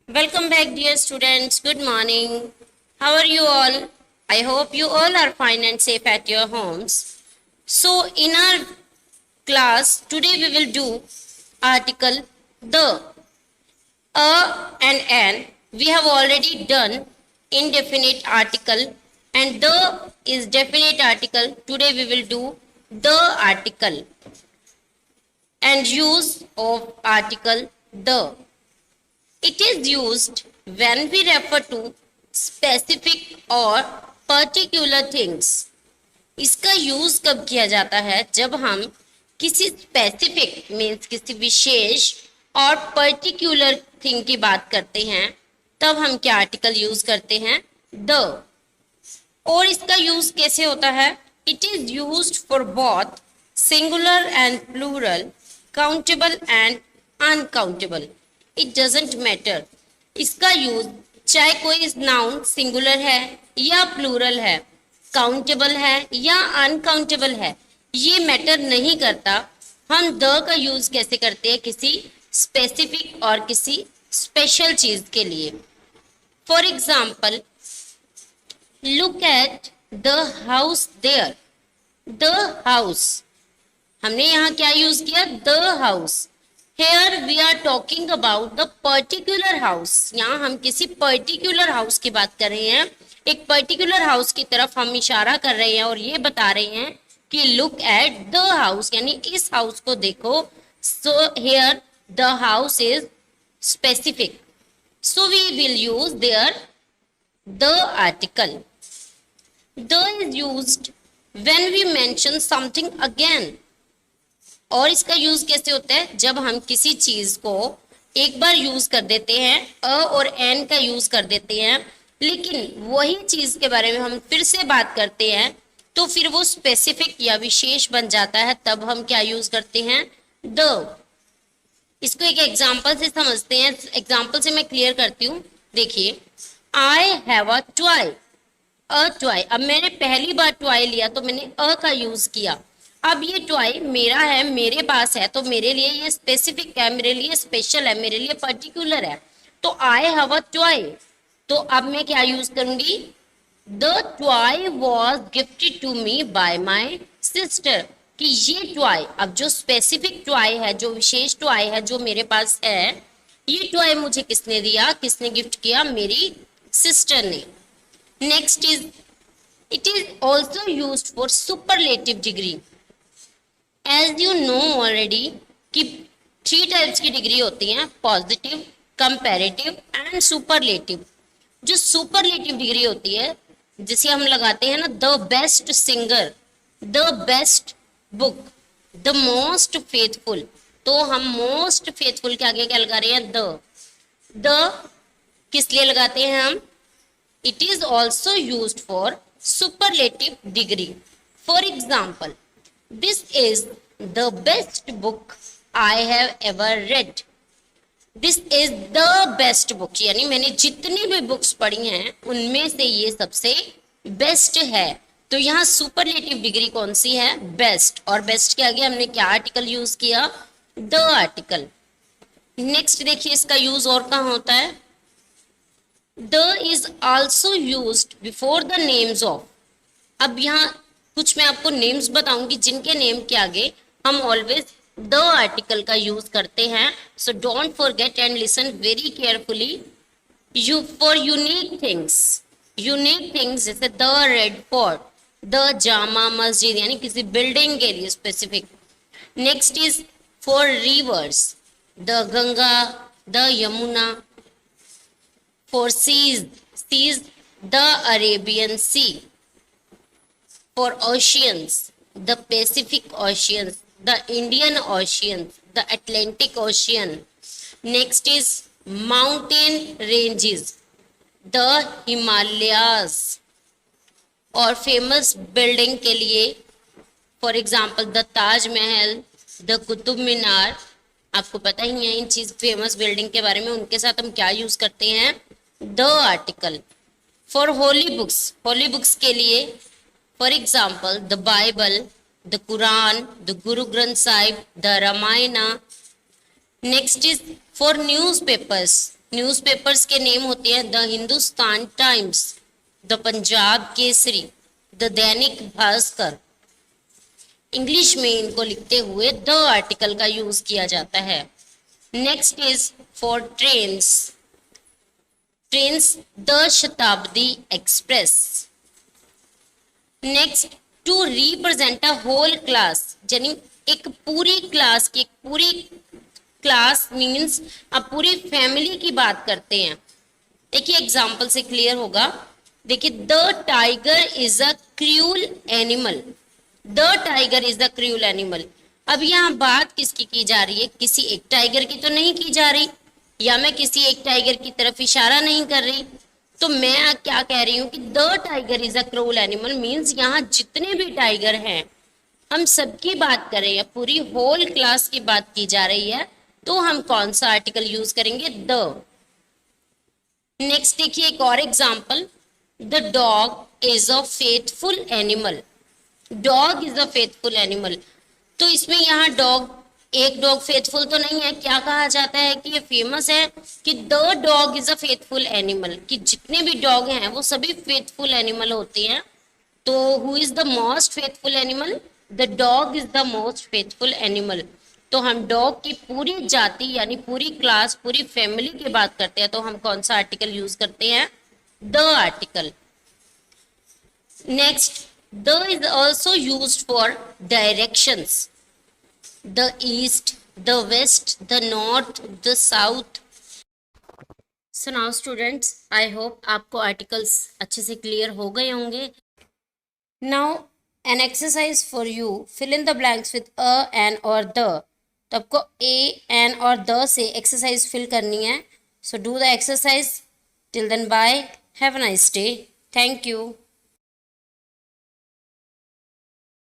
Welcome back, dear students. Good morning. How are you all? I hope you all are fine and safe at your homes. So, in our class, today we will do article the. And an. We have already done indefinite article, and the is definite article. Today we will do the article and use of article the. It is used when we refer to specific or particular things. इसका use कब किया जाता है? जब हम किसी specific means किसी विशेष और पर्टिकुलर थिंग की बात करते हैं, तब हम क्या आर्टिकल यूज करते हैं? द. और इसका यूज कैसे होता है? It is used for both singular and plural, countable and uncountable. It doesn't matter. इसका यूज चाहे कोई नाउन सिंगुलर है या प्लूरल है, काउंटेबल है या अनकाउंटेबल है, ये मैटर नहीं करता. हम द का यूज कैसे करते हैं? किसी स्पेसिफिक और किसी स्पेशल चीज के लिए. For example, look at the house there. The house, हमने यहाँ क्या यूज किया? The house. Here we are talking about the particular house. यहाँ हम किसी पर्टिकुलर हाउस की बात कर रहे हैं. एक पर्टिकुलर हाउस की तरफ हम इशारा कर रहे हैं और ये बता रहे हैं कि लुक एट द हाउस, यानी इस हाउस को देखो. So here the house is specific. So we will use there the article. The is used when we mention something again. और इसका यूज कैसे होता है? जब हम किसी चीज को एक बार यूज कर देते हैं, अ और एन का यूज कर देते हैं, लेकिन वही चीज के बारे में हम फिर से बात करते हैं, तो फिर वो स्पेसिफिक या विशेष बन जाता है. तब हम क्या यूज करते हैं? द. इसको एक एग्जाम्पल से समझते हैं. एग्जाम्पल से मैं क्लियर करती हूँ. देखिए, I have a toy. A toy. अब मैंने पहली बार टॉय लिया तो मैंने अ का यूज किया. अब ये टॉय मेरा है, मेरे पास है, तो मेरे लिए ये स्पेसिफिक है, मेरे लिए स्पेशल है, मेरे लिए पर्टिकुलर है. तो आई हैव अ टॉय. तो अब मैं क्या यूज करूंगी? The toy was gifted to me by my sister. कि ये टॉय, अब जो स्पेसिफिक टॉय है, जो विशेष टॉय है जो मेरे पास है, ये टॉय मुझे किसने दिया? किसने गिफ्ट किया? मेरी सिस्टर ने. Next is, it is also used for superlative degree. As you know already कि 3 टाइप्स की डिग्री होती हैं: पॉजिटिव, कंपैरेटिव एंड सुपरलेटिव. जो सुपरलेटिव डिग्री होती है, जिसे हम लगाते हैं ना, the best singer, the best book, the most faithful. तो हम मोस्ट फेथफुल के आगे क्या लगा रहे हैं? द. द किस लिए लगाते हैं हम? It is also used for superlative degree. For example, this is the best book I have ever read. This is the best book, यानी मैंने जितनी भी बुक्स पढ़ी हैं उनमें से ये सबसे बेस्ट है. तो यहाँ सुपरलेटिव डिग्री कौन सी है? बेस्ट. और बेस्ट के आगे हमने क्या आर्टिकल यूज किया? The article. नेक्स्ट देखिए, इसका यूज और कहाँ होता है? The is also used before the names of. अब यहाँ कुछ मैं आपको नेम्स बताऊंगी जिनके नेम के आगे हम ऑलवेज द आर्टिकल का यूज करते हैं. So don't forget and listen very carefully. You for unique things, unique things जैसे the Red Fort, the Jama Masjid, यानी किसी बिल्डिंग के लिए specific. Next is for rivers, the Ganga, the Yamuna. For seas, seas the Arabian sea. For oceans, the Pacific Oceans, the Indian Oceans, the Atlantic Ocean. Next is mountain ranges, the Himalayas. और famous building के लिए, for example, the Taj Mahal, the Qutub Minar. आपको पता ही है इन चीज famous building के बारे में. उनके साथ हम क्या यूज करते हैं? The article. For holy books, holy books के लिए, for example, the Bible, the Quran, the Guru Granth Sahib, the Ramayana. Next is for newspapers के नेम होते हैं the Hindustan times, the Punjab Kesari, the Dainik Bhaskar. English में इनको लिखते हुए द आर्टिकल का यूज किया जाता है। Next is for trains the Shatabdi Express. Next to represent a whole class, यानी एक पूरी क्लास मीन्स अब पूरी फैमिली की बात करते हैं। देखिए एग्जाम्पल से क्लियर होगा। देखिए the tiger is a cruel animal, the tiger is the cruel animal. अब यहाँ बात किसकी की जा रही है? किसी एक टाइगर की तो नहीं की जा रही, या मैं किसी एक टाइगर की तरफ इशारा नहीं कर रही। तो मैं क्या कह रही हूँ कि the tiger is a cruel animal means यहाँ जितने भी टाइगर हैं हम सबकी बात कर रहे हैं, पूरी होल क्लास की बात की जा रही है। तो हम कौन सा आर्टिकल यूज करेंगे? द। नेक्स्ट देखिए एक और example, the dog is a faithful animal, dog is a faithful animal. तो इसमें यहाँ एक डॉग फेथफुल तो नहीं है, क्या कहा जाता है कि ये फेमस है कि the dog is a faithful animal, कि जितने भी डॉग हैं वो सभी फेथफुल एनिमल होते हैं। तो who is the most faithful animal? The dog is the most faithful animal. तो हम डॉग की पूरी जाति यानी पूरी क्लास पूरी फैमिली की बात करते हैं, तो हम कौन सा आर्टिकल यूज करते हैं? The article. Next the is also used for directions, the east, the west, the north, the south. So now students, I hope आपको आर्टिकल्स अच्छे से क्लियर हो गए होंगे। Now an exercise for you, fill in the blanks with a, an और the. तो आपको a, an और द से एक्सरसाइज फिल करनी है। So do the exercise. Till then bye, have a nice day, thank you.